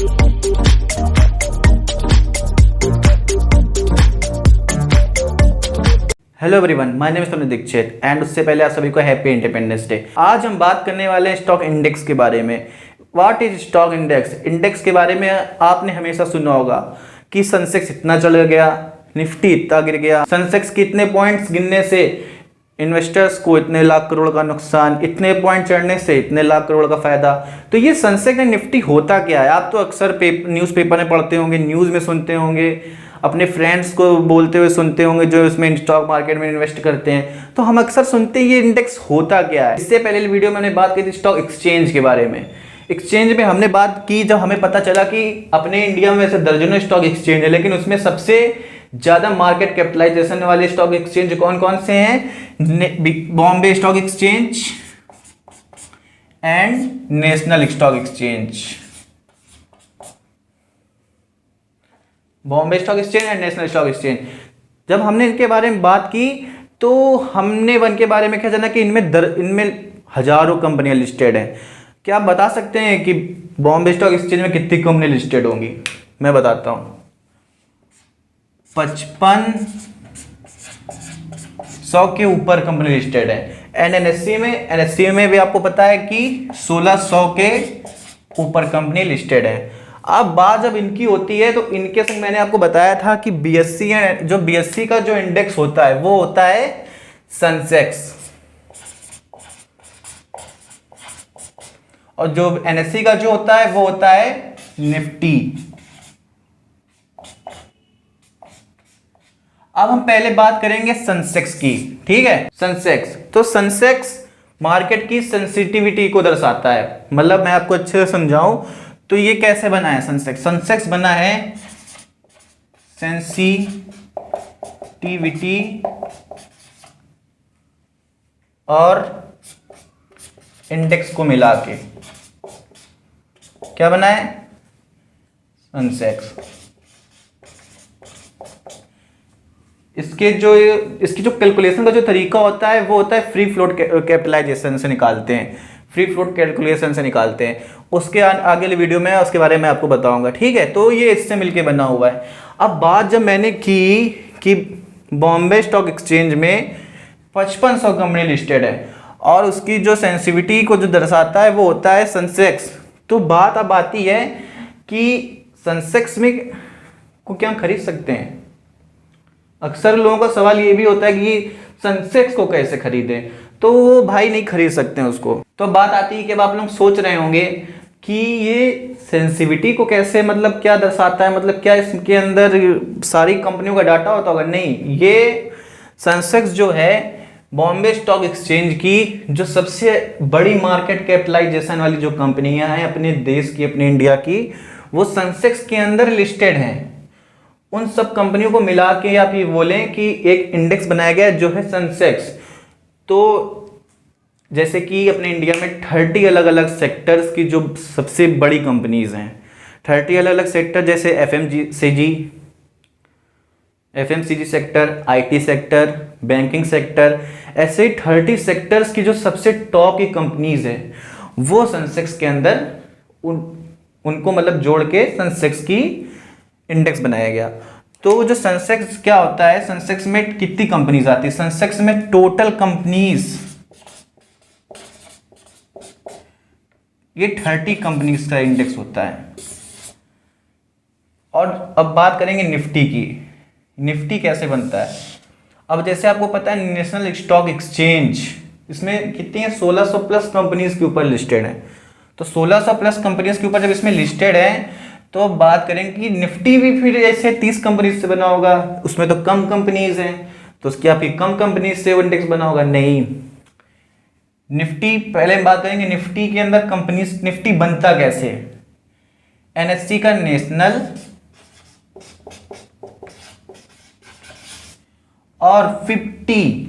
Hello everyone, my name is Tanuj Dikshit and उससे पहले आप सभी को हैप्पी इंडिपेंडेंस डे। आज हम बात करने वाले हैं स्टॉक इंडेक्स के बारे में। What is stock index? Index के बारे में आपने हमेशा सुना होगा कि सेंसेक्स इतना चल गया, निफ्टी इतना गिर गया, सेंसेक्स के इतने पॉइंट्स गिरने से इन्वेस्टर्स को इतने लाख करोड़ का नुकसान, इतने पॉइंट चढ़ने से इतने लाख करोड़ का फायदा। तो ये सेंसेक्स एंड निफ्टी होता क्या है? आप तो अक्सर न्यूज़पेपर में पढ़ते होंगे, न्यूज़ में सुनते होंगे, अपने फ्रेंड्स को बोलते हुए सुनते होंगे जो इसमें स्टॉक मार्केट में इन्वेस्ट करते हैं। तो हम अक्सर सुनते हैं ये इंडेक्स होता क्या है। इससे पहले वीडियो में मैंने बात की थी स्टॉक एक्सचेंज के बारे में। एक्सचेंज में हमने बात की जब हमें पता चला कि अपने इंडिया में वैसे दर्जनों स्टॉक एक्सचेंज है, लेकिन उसमें सबसे ज़्यादा मार्केट कैपिटलाइजेशन वाले स्टॉक एक्सचेंज कौन कौन से हैं? Bombay stock exchange and national stock exchange. Bombay stock exchange and national stock exchange. जब हमने इनके बारे में बात की तो हमने इनके बारे में क्या जाना कि इनमें हजारों कंपनियां लिस्टेड हैं। क्या आप बता सकते हैं कि बॉम्बे स्टॉक एक्सचेंज में कितनी कंपनी लिस्टेड होंगी? मैं बताता हूं, 5500 के ऊपर कंपनी लिस्टेड है। एंड एनएससी में भी आपको पता है कि 1600 के ऊपर कंपनी लिस्टेड है। अब बात जब इनकी होती है तो इनके संग मैंने आपको बताया था कि बीएससी है, जो बीएससी का जो इंडेक्स होता है वो होता है सेंसेक्स, और जो एनएससी का जो होता है वो होता है निफ्टी। अब हम पहले बात करेंगे सेंसेक्स की, ठीक है। सेंसेक्स, तो सेंसेक्स मार्केट की सेंसिटिविटी को दर्शाता है। मतलब मैं आपको अच्छे से समझाऊं तो ये कैसे बना है सेंसेक्स? सेंसेक्स बना है सेंसिटिविटी और इंडेक्स को मिला के क्या बना है? सेंसेक्स। इसकी जो कैलकुलेशन का जो तरीका होता है वो होता है फ्री फ्लोट कैपिटलाइजेशन से निकालते हैं, फ्री फ्लोट कैलकुलेशन से निकालते हैं। उसके आगे वाले वीडियो में उसके बारे में आपको बताऊंगा, ठीक है। तो ये इससे मिलके बना हुआ है। अब बात जब मैंने की कि बॉम्बे स्टॉक एक्सचेंज में 5500 कंपनी लिस्टेड है और उसकी जो सेंसिटिविटी को जो दर्शाता है वो होता है सेंसेक्स। तो बात अब आती है कि सेंसेक्स में को क्या हम खरीद सकते हैं? अक्सर लोगों का सवाल ये भी होता है कि सेंसेक्स को कैसे खरीदें, तो वो भाई नहीं खरीद सकते हैं उसको। तो बात आती है कि अब आप लोग सोच रहे होंगे कि ये सेंसिटिविटी को कैसे, मतलब क्या दर्शाता है, मतलब क्या इसके अंदर सारी कंपनियों का डाटा होता होगा? नहीं, ये सेंसेक्स जो है बॉम्बे स्टॉक एक्सचेंज की जो सबसे बड़ी मार्केट कैपिटलाइजेशन वाली जो कंपनियां हैं अपने देश की, अपने इंडिया की, वो सेंसेक्स के अंदर लिस्टेड हैं। उन सब कंपनियों को मिला के आप ये बोलें कि एक इंडेक्स बनाया गया जो है सेंसेक्स। तो जैसे कि अपने इंडिया में 30 अलग अलग सेक्टर्स की जो सबसे बड़ी कंपनीज हैं, 30 अलग अलग सेक्टर, जैसे FMCG sector, IT sector, banking sector, ऐसे 30 सेक्टर्स की जो सबसे टॉप की कंपनीज हैं वो सेंसेक्स के अंदर उनको मतलब जोड़ के सेंसेक्स की इंडेक्स बनाया गया। तो जो सेंसेक्स क्या होता है, सेंसेक्स में कितनी कंपनीज आती है? सेंसेक्स में टोटल कंपनीज, ये 30 कंपनीज का इंडेक्स होता है। और अब बात करेंगे निफ्टी की। निफ्टी कैसे बनता है? अब जैसे आपको पता है नेशनल स्टॉक एक्सचेंज, इसमें कितनी है? 1600 प्लस कंपनीज के ऊपर लिस्टेड है। तो 1600 प्लस कंपनीज के ऊपर जब इसमें लिस्टेड है तो बात करेंगे कि निफ्टी भी फिर ऐसे 30 कंपनीज से बना होगा, उसमें तो कम कंपनीज हैं, तो उसकी आपकी कम कंपनीज से वो इंडेक्स बना होगा? नहीं, निफ्टी पहले हम बात करेंगे निफ्टी के अंदर कंपनीज, निफ्टी बनता कैसे? एनएससी का नेशनल और 50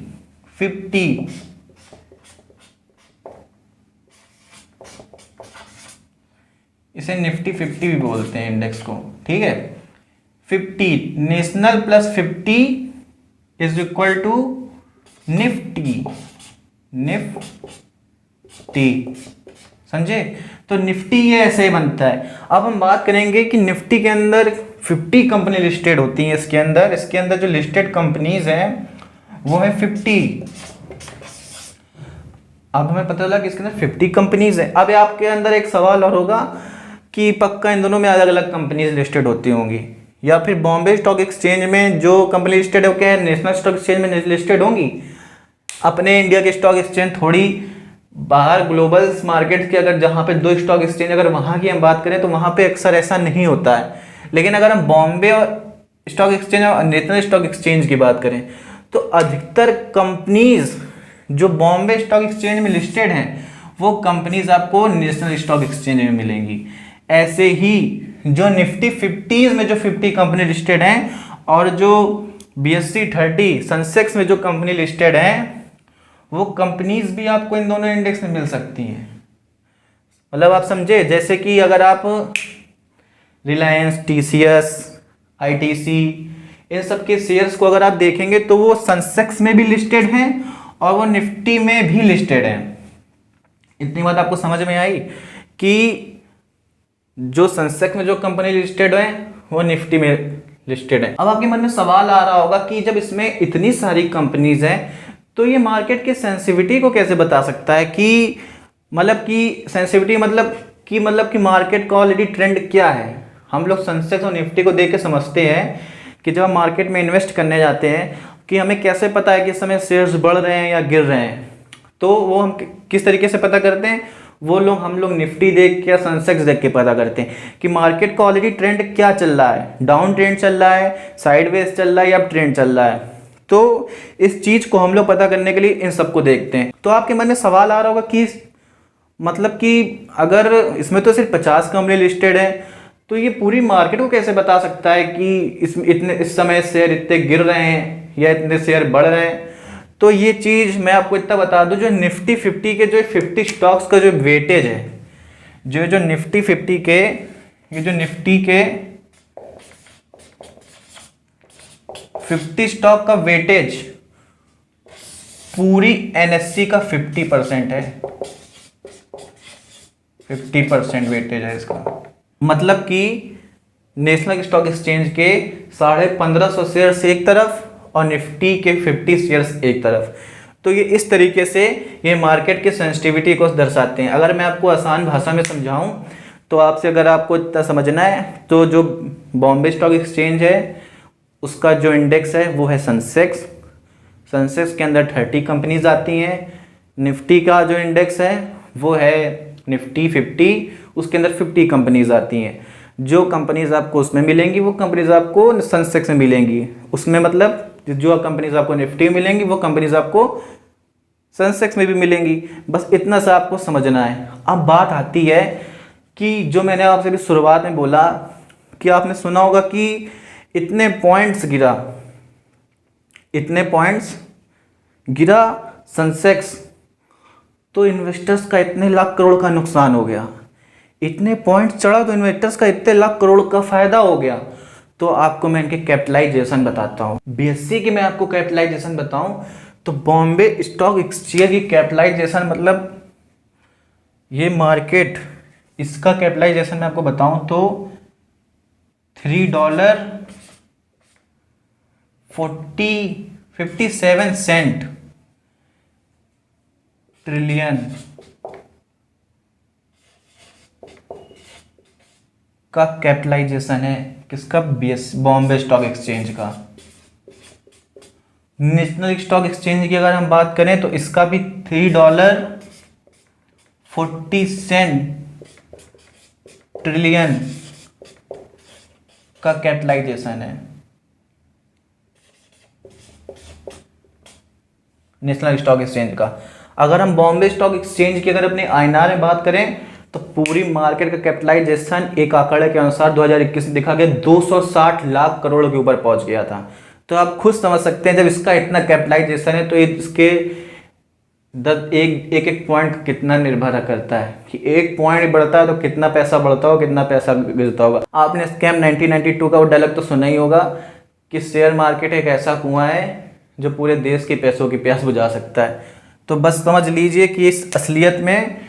इसे निफ्टी 50 भी बोलते हैं इंडेक्स को, ठीक है। 50 national plus 50 is equal to Nifty. समझे। तो निफ्टी ये ऐसे ही बनता है। अब हम बात करेंगे कि निफ्टी के अंदर 50 कंपनी लिस्टेड होती हैं। इसके अंदर जो लिस्टेड कंपनीज हैं वो है 50। अब हमें पता चला कि इसके अंदर 50 कंपनीज हैं। अब आपके अंदर एक सवाल और होगा कि पक्का इन दोनों में अलग अलग कंपनीज लिस्टेड होती होंगी, या फिर बॉम्बे स्टॉक एक्सचेंज में जो कंपनी लिस्टेड है वो क्या है, नेशनल स्टॉक एक्सचेंज में लिस्टेड होंगी। अपने इंडिया के स्टॉक एक्सचेंज थोड़ी बाहर ग्लोबल मार्केट के, अगर जहाँ पे 2 स्टॉक एक्सचेंज अगर वहाँ की हम बात करें तो वहाँ पे अक्सर ऐसा नहीं होता है। लेकिन अगर हम बॉम्बे और स्टॉक एक्सचेंज और नेशनल स्टॉक एक्सचेंज की बात करें तो अधिकतर कंपनीज जो बॉम्बे स्टॉक एक्सचेंज में लिस्टेड हैं वो कंपनीज आपको नेशनल स्टॉक एक्सचेंज में मिलेंगी। ऐसे ही जो निफ्टी 50 में जो 50 कंपनी लिस्टेड हैं और जो BSE 30 सेंसेक्स में जो कंपनी लिस्टेड हैं वो कंपनीज भी आपको इन दोनों इंडेक्स में मिल सकती हैं। मतलब आप समझे, जैसे कि अगर आप रिलायंस, TCS, ITC इन सब के शेयर्स को अगर आप देखेंगे तो वो सेंसेक्स में भी लिस्टेड हैं और वो निफ्टी में भी लिस्टेड हैं। इतनी बात आपको समझ में आई कि जो सेंसेक्स में जो कंपनी लिस्टेड है वो निफ्टी में लिस्टेड है। अब आपके मन में सवाल आ रहा होगा कि जब इसमें इतनी सारी कंपनीज हैं तो ये मार्केट की सेंसिटिविटी को कैसे बता सकता है कि मतलब कि सेंसिटिविटी मतलब कि मार्केट का ऑलरेडी ट्रेंड क्या है। हम लोग सेंसेक्स और निफ्टी को देख के समझते हैं कि जब हम मार्केट में इन्वेस्ट करने जाते हैं कि हमें कैसे पता है कि इस समय शेयर्स बढ़ रहे हैं या गिर रहे हैं। तो वो हम किस तरीके से पता करते हैं, हम लोग निफ्टी देख के या सेंसेक्स देख के पता करते हैं कि मार्केट का ऑलरेडी ट्रेंड क्या चल रहा है, डाउन ट्रेंड चल रहा है, साइडवेज चल रहा है या अप ट्रेंड चल रहा है। तो इस चीज को हम लोग पता करने के लिए इन सबको देखते हैं। तो आपके मन में सवाल आ रहा होगा कि मतलब कि अगर इसमें तो सिर्फ 50 कंपनी लिस्टेड है तो ये पूरी मार्केट को कैसे बता सकता है कि इस समय शेयर इतने गिर रहे हैं या इतने शेयर बढ़ रहे हैं। तो ये चीज़ मैं आपको इतना बता दूं, जो निफ्टी 50 के जो 50 स्टॉक्स का जो वेटेज है, जो निफ्टी 50 के ये जो निफ्टी के 50 स्टॉक का वेटेज पूरी NSE का 50% है। 50% वेटेज है इसका। मतलब कि नेशनल स्टॉक एक्सचेंज के 1550 शेयर्स एक तरफ और निफ्टी के 50 शेयर्स एक तरफ। तो ये इस तरीके से ये मार्केट के सेंसिटिविटी को दर्शाते हैं। अगर मैं आपको आसान भाषा में समझाऊं तो अगर आपको इतना समझना है तो जो बॉम्बे स्टॉक एक्सचेंज है उसका जो इंडेक्स है वो है सेंसेक्स। सेंसेक्स के अंदर 30 कंपनीज आती हैं। निफ्टी का जो इंडेक्स है वो है निफ्टी 50, उसके अंदर 50 कंपनीज आती हैं। जो कंपनीज आपको उसमें मिलेंगी वो कंपनीज आपको सेंसेक्स में मिलेंगी। उसमें मतलब जो कंपनीज आपको निफ्टी में मिलेंगी वो कंपनीज आपको सेंसेक्स में भी मिलेंगी। बस इतना सा आपको समझना है। अब बात आती है कि जो मैंने आपसे भी शुरुआत में बोला कि आपने सुना होगा कि इतने पॉइंट्स गिरा सेंसेक्स तो इन्वेस्टर्स का इतने लाख करोड़ का नुकसान हो गया। इतने पॉइंट्स चढ़ा तो इन्वेस्टर्स का इतने लाख करोड़ का फायदा हो गया। तो आपको मैं इनके कैपिटलाइजेशन बताता हूँ। BSE की मैं आपको कैपिटलाइजेशन बताऊं तो बॉम्बे स्टॉक एक्सचेंज की कैपिटलाइजेशन मतलब ये मार्केट, इसका कैपिटलाइजेशन मैं आपको बताऊं तो $3.57 ट्रिलियन का कैपिटलाइजेशन है। किसका? बॉम्बे स्टॉक एक्सचेंज का। नेशनल स्टॉक एक्सचेंज की अगर हम बात करें तो इसका भी $3.40 ट्रिलियन का कैपिटलाइजेशन है नेशनल स्टॉक एक्सचेंज का। अगर हम बॉम्बे स्टॉक एक्सचेंज की अगर अपने INR में बात करें तो पूरी मार्केट का कैपिटलाइजेशन एक आंकड़े के अनुसार 2021 में देखा गया 260 लाख करोड़ के ऊपर पहुंच गया था। तो आप खुद समझ सकते हैं जब इसका इतना कैपिटलाइजेशन है तो इसके एक पॉइंट कितना निर्भर करता है कि एक पॉइंट बढ़ता है तो कितना पैसा बढ़ता होगा, कितना पैसा गिरता होगा। आपने स्कैम 1992 का वो डायलॉग तो सुना ही होगा कि शेयर मार्केट एक ऐसा कुआं है जो पूरे देश के पैसों की प्यास बुझा सकता है। तो बस समझ लीजिए कि इस असलियत में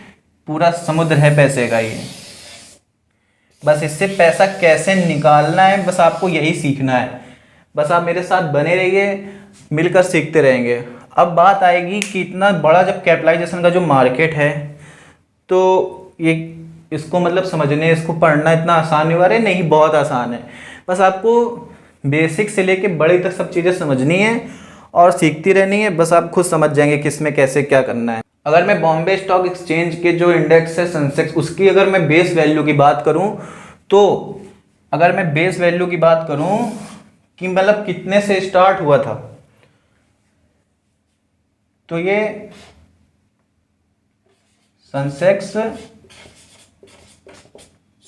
पूरा समुद्र है पैसे का ये। बस इससे पैसा कैसे निकालना है, बस आपको यही सीखना है। बस आप मेरे साथ बने रहिए, मिलकर सीखते रहेंगे। अब बात आएगी कि इतना बड़ा जब कैपिटलाइजेशन का जो मार्केट है, तो ये इसको मतलब समझने, इसको पढ़ना इतना आसान नहीं हुआ है, नहीं बहुत आसान है। बस आपको बेसिक से लेके बड़े तक सब चीज़ें समझनी है और सीखती रहनी है। बस आप खुद समझ जाएंगे किसमें कैसे क्या करना है। अगर मैं बॉम्बे स्टॉक एक्सचेंज के जो इंडेक्स है सेंसेक्स, उसकी अगर मैं बेस वैल्यू की बात करूं, तो अगर मैं बेस वैल्यू की बात करूं कि मतलब कितने से स्टार्ट हुआ था, तो ये सेंसेक्स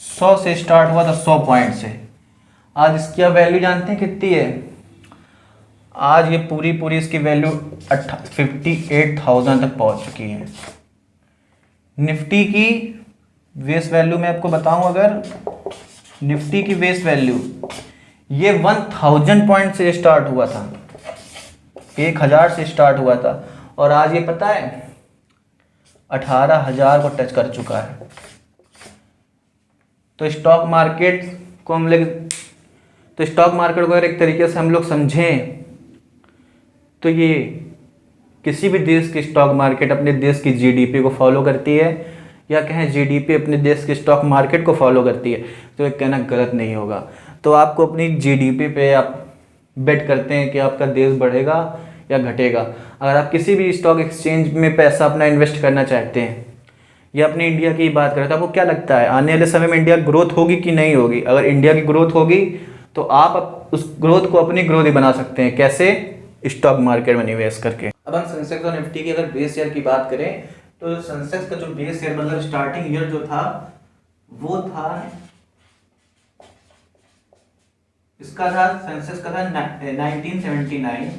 100 से स्टार्ट हुआ था, 100 पॉइंट से। आज इसकी आप वैल्यू जानते हैं कितनी है? आज ये पूरी इसकी वैल्यू 58,000 तक पहुंच चुकी है। निफ्टी की बेस वैल्यू मैं आपको बताऊं, अगर निफ्टी की बेस वैल्यू ये 1000 पॉइंट से स्टार्ट हुआ था, 1000 से स्टार्ट हुआ था, और आज ये पता है 18,000 को टच कर चुका है। तो स्टॉक मार्केट को हम लोग, तो स्टॉक मार्केट को अगर एक तरीके से हम लोग समझें, तो ये किसी भी देश की स्टॉक मार्केट अपने देश की जीडीपी को फॉलो करती है, या कहें जीडीपी अपने देश के स्टॉक मार्केट को फॉलो करती है, तो ये कहना गलत नहीं होगा। तो आपको अपनी जीडीपी पे आप बेट करते हैं कि आपका देश बढ़ेगा या घटेगा। अगर आप किसी भी स्टॉक एक्सचेंज में पैसा अपना इन्वेस्ट करना चाहते हैं, या अपने इंडिया की बात करें, तो आपको क्या लगता है आने वाले समय में इंडिया ग्रोथ होगी कि नहीं होगी? अगर इंडिया की ग्रोथ होगी तो आप उस ग्रोथ को अपनी ग्रोथ ही बना सकते हैं। कैसे? स्टॉक मार्केट में निवेश करके। अब हम सेंसेक्स और निफ्टी की अगर बेस ईयर की बात करें, तो सेंसेक्स का जो बेस ईयर मतलब स्टार्टिंग ईयर जो था वो था, इसका था, सेंसेक्स का था 1979,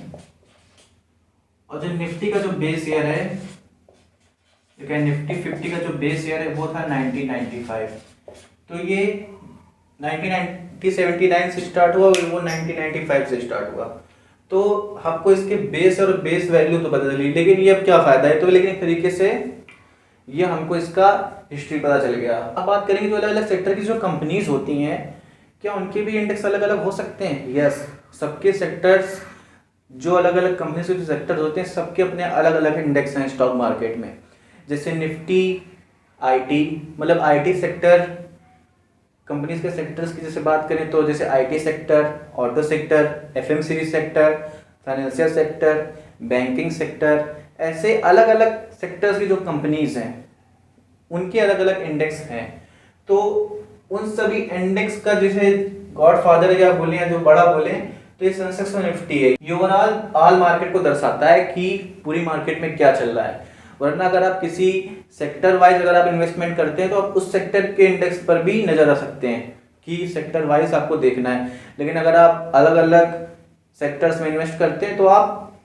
और जो निफ्टी का जो बेस ईयर है, निफ्टी 50 का जो बेस ईयर है वो था 1995। तो ये 1979 से स्टार्ट हुआ और वो 1995 से स्टार्ट हुआ। तो आपको इसके बेस और बेस वैल्यू तो पता चली, लेकिन ये अब क्या फायदा है? तो लेकिन एक तरीके से ये हमको इसका हिस्ट्री पता चल गया। अब बात करेंगे तो अलग अलग सेक्टर की जो कंपनीज होती हैं, क्या उनके भी इंडेक्स अलग अलग हो सकते हैं? यस, सबके सेक्टर्स, जो अलग अलग कंपनीज के जो सेक्टर्स होते हैं, सबके अपने अलग अलग इंडेक्स हैं स्टॉक मार्केट में। जैसे निफ्टी आईटी, मतलब आईटी सेक्टर, कंपनीज के सेक्टर्स की जैसे बात करें तो जैसे IT sector, auto sector, FMCG sector, financial sector, banking sector, ऐसे अलग अलग सेक्टर्स की जो कंपनीज हैं उनके अलग अलग इंडेक्स हैं। तो उन सभी इंडेक्स का जैसे गॉडफादर या बोले या जो बड़ा बोले, तो ये सेंसेक्स और निफ्टी है। ये ओवरऑल ऑल मार्केट को दर्शाता है कि पूरी मार्केट में क्या चल रहा है। वरना अगर आप किसी सेक्टर वाइज अगर आप इन्वेस्टमेंट करते हैं तो आप उस सेक्टर के इंडेक्स पर भी नजर आ सकते हैं कि सेक्टर वाइज आपको देखना है। लेकिन अगर आप अलग अलग सेक्टर्स में इन्वेस्ट करते हैं तो आप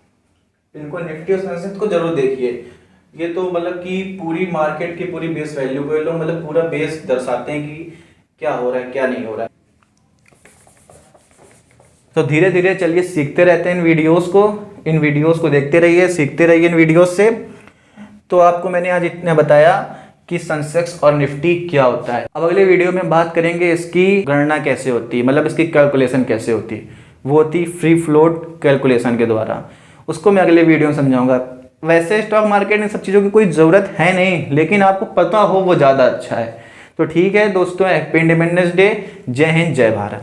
इनको निफ्टी और सेंसेक्स को जरूर देखिए। ये तो मतलब कि पूरी मार्केट की पूरी बेस वैल्यू को लोग मतलब पूरा बेस दर्शाते हैं कि क्या हो रहा है क्या नहीं हो रहा है। तो धीरे धीरे चलिए सीखते रहते हैं इन वीडियोस को देखते रहिए, सीखते रहिए इन वीडियोस से। तो आपको मैंने आज इतना बताया कि सेंसेक्स और निफ्टी क्या होता है। अब अगले वीडियो में बात करेंगे इसकी गणना कैसे होती है, मतलब इसकी कैलकुलेशन कैसे होती है। वो होती फ्री फ्लोट कैलकुलेशन के द्वारा, उसको मैं अगले वीडियो में समझाऊंगा। वैसे स्टॉक मार्केट में सब चीज़ों की कोई ज़रूरत है नहीं, लेकिन आपको पता हो वो ज़्यादा अच्छा है। तो ठीक है दोस्तों, हैप्पी इंडिपेंडेंस डे। जय हिंद, जय भारत।